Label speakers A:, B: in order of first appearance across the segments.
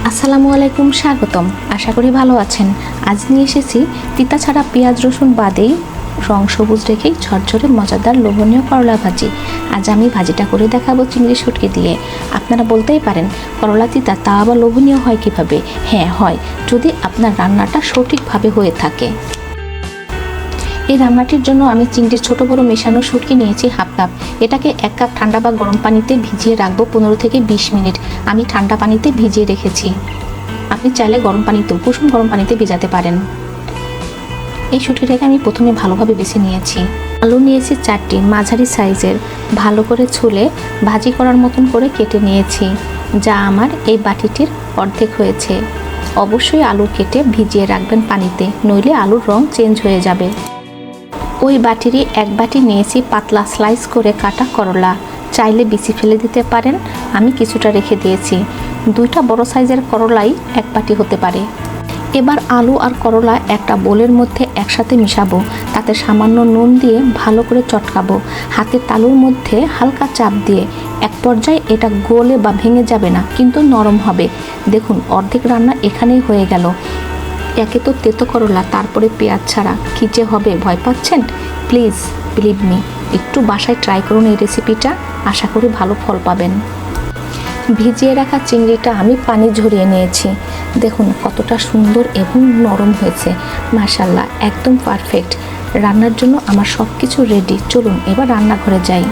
A: আসসালামু আলাইকুম, স্বাগতম। আশা করি ভালো আছেন। আজ নিয়ে এসেছি তিতা ছাড়া পেঁয়াজ রসুন বাদেই রং সবুজ রেখেই ঝরঝরে মজাদার লোভনীয় করলা ভাজি। আজ আমি ভাজিটা করে দেখাবো চিংড়ি শুটকি দিয়ে। আপনারা বলতেই পারেন করলা তিতা, তা আবার লোভনীয় হয় কিভাবে? হ্যাঁ হয়, যদি আপনার রান্নাটা সঠিকভাবে হয়ে থাকে। এই রান্নাটির জন্য আমি চিংড়ির ছোট বড় মেশানো শুটকি নিয়েছি হাফ কাপ। এটাকে 1 কাপ ঠান্ডা বা গরম পানিতে ভিজিয়ে রাখবো 15 থেকে 20 মিনিট। আমি ঠান্ডা পানিতে ভিজিয়ে রেখেছি। আপনি চাইলে গরম পানিতেও, কুসুম গরম পানিতে ভিজাতে পারেন। এই শুটকিটাকে আমি প্রথমে ভালোভাবে বেছে নিয়েছি। আলু নিয়েছি 4টি মাঝারি সাইজের, ভালো করে ছুলে ভাজি করার মতন করে কেটে নিয়েছি, যা আমার এই বাটিটির অর্ধেক হয়েছে। অবশ্যই আলু কেটে ভিজিয়ে রাখবেন পানিতে, নইলে আলুর রং চেঞ্জ হয়ে যাবে। ওই বাটিরই 1 বাটি নিয়েছি পাতলা স্লাইস করে কাটা করলা। চাইলে বিচি ফেলে দিতে পারেন, আমি কিছুটা রেখে দিয়েছি। 2টা বড় সাইজের করলাই 1 বাটি হতে পারে। এবার আলু আর করলা একটা বোলের মধ্যে একসাথে মিশাবো, তাতে সামান্য নুন দিয়ে ভালো করে চটকাবো। হাতের তালুর মধ্যে হালকা চাপ দিয়ে এক পর্যায়ে এটা গলে বা ভেঙে যাবে না, কিন্তু নরম হবে। দেখুন, অর্ধেক রান্না এখানেই হয়ে গেল। একে তো তেতো করলা, তারপরে পেঁয়াজ ছাড়া কী যে হবে, ভয় পাচ্ছেন? প্লিজ বিলিভ মি, একটু বাসায় ট্রাই করুন এই রেসিপিটা, আশা করি ভালো ফল পাবেন। ভিজিয়ে রাখা চিংড়িটা আমি পানি ঝরিয়ে নিয়েছি। দেখুন কতটা সুন্দর এবং নরম হয়েছে, মাশাআল্লাহ, একদম পারফেক্ট। রান্নার জন্য আমার সব কিছু রেডি। চলুন এবার রান্নাঘরে যাই।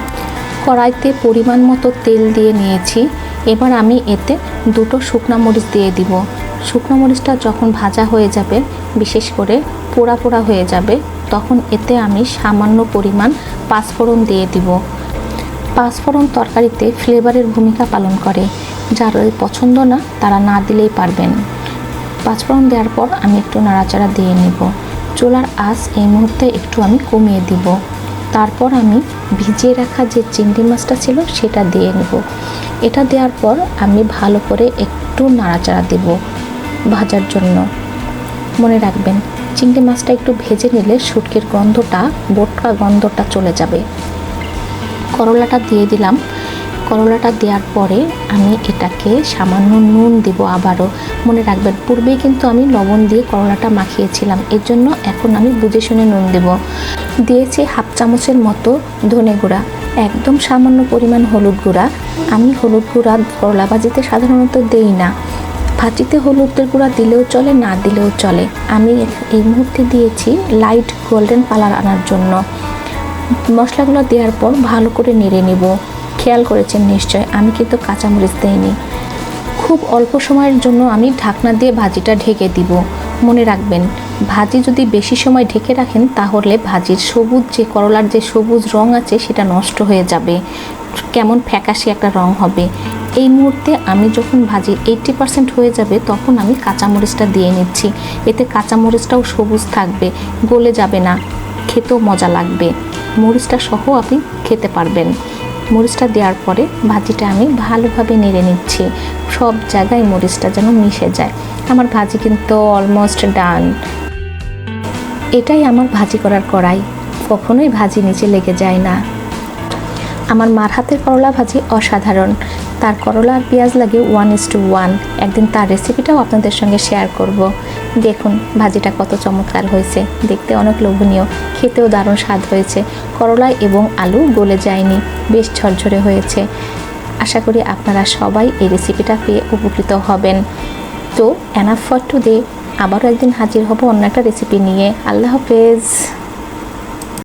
A: কড়াইতে পরিমাণ মতো তেল দিয়ে নিয়েছি। এবার আমি এতে 2টো শুকনা মরিচ দিয়ে দিব। শুকনো মরিচটা যখন ভাজা হয়ে যাবে, বিশেষ করে পোড়া পোড়া হয়ে যাবে, তখন এতে আমি সামান্য পরিমাণ পাঁচফোড়ন দিয়ে দিব। পাঁচফোড়ন তরকারিতে ফ্লেভারের ভূমিকা পালন করে। যারা পছন্দ না, তারা না দিলেই পারবেন। পাঁচফোড়ন দেওয়ার পর আমি একটু নাড়াচাড়া দিয়ে নেব। চুলার আঁচ এই মুহূর্তে একটু আমি কমিয়ে দিব। তারপর আমি ভিজিয়ে রাখা যে চিংড়ি মাছটা ছিল সেটা দিয়ে নেব। এটা দেওয়ার পর আমি ভালো করে একটু নাড়াচাড়া দেব ভাজার জন্য। মনে রাখবেন, চিংড়ি মাছটা একটু ভেজে নিলে শুটকির গন্ধটা, বোটকা গন্ধটা চলে যাবে। করলাটা দিয়ে দিলাম। করলাটা দেওয়ার পরে আমি এটাকে সামান্য নুন দেব আবারও। মনে রাখবেন, পূর্বেই কিন্তু আমি লবণ দিয়ে করলাটা মাখিয়েছিলাম, এর জন্য এখন আমি বুঝে শুনে নুন দেব। দিয়েছি হাফ চামচের মতো ধনে গুঁড়া, একদম সামান্য পরিমাণ হলুদ গুঁড়া। আমি হলুদ গুঁড়া করলা ভাজিতে সাধারণত দেই না। ভাজিতে হলুদের গুঁড়া দিলেও চলে, না দিলেও চলে। আমি এই মুহূর্তে দিয়েছি লাইট গোল্ডেন কালার আনার জন্য। মশলাগুলো দেওয়ার পর ভালো করে নেড়ে নেব। খেয়াল করেছেন নিশ্চয়, আমি কিন্তু কাঁচামরিচ দেইনি। খুব অল্প সময়ের জন্য আমি ঢাকনা দিয়ে ভাজিটা ঢেকে দিব। মনে রাখবেন, ভাজি যদি বেশি সময় ঢেকে রাখেন, তাহলে ভাজির সবুজ যে করলার যে সবুজ রং আছে সেটা নষ্ট হয়ে যাবে, কেমন ফ্যাকাশে একটা রং হবে। এই মুহূর্তে আমি যখন ভাজি 80% হয়ে যাবে, তখন আমি কাঁচামরিচটা দিয়ে নিচ্ছি। এতে কাঁচামরিচটাও সবুজ থাকবে, গলে যাবে না, খেতেও মজা লাগবে। মরিচটা সহ আপনি খেতে পারবেন। মরিচটা দেওয়ার পরে ভাজিটা আমি ভালোভাবে নেড়ে নিচ্ছি, সব জায়গায় মরিচটা যেন মিশে যায়। আমার ভাজি কিন্তু অলমোস্ট ডান। এটাই আমার ভাজি করার কড়াই, কখনোই ভাজি নিচে লেগে যায় না। আমার মার হাতের করলা ভাজি অসাধারণ। তার করলা আর পেঁয়াজ লাগে 1:1। একদিন তার রেসিপিটাও আপনাদের সঙ্গে শেয়ার করব। দেখুন ভাজিটা কত চমৎকার হয়েছে, দেখতে অনেক লোভনীয়, খেতেও দারুণ স্বাদ হয়েছে। করলা এবং আলু গলে যায়নি, বেশ ঝরঝরে হয়েছে। আশা করি আপনারা সবাই এই রেসিপিটা পেয়ে উপকৃত হবেন। তো এনাফ ফর টুডে। আবারও একদিন হাজির হব অন্য একটা রেসিপি নিয়ে। আল্লাহ হাফেজ।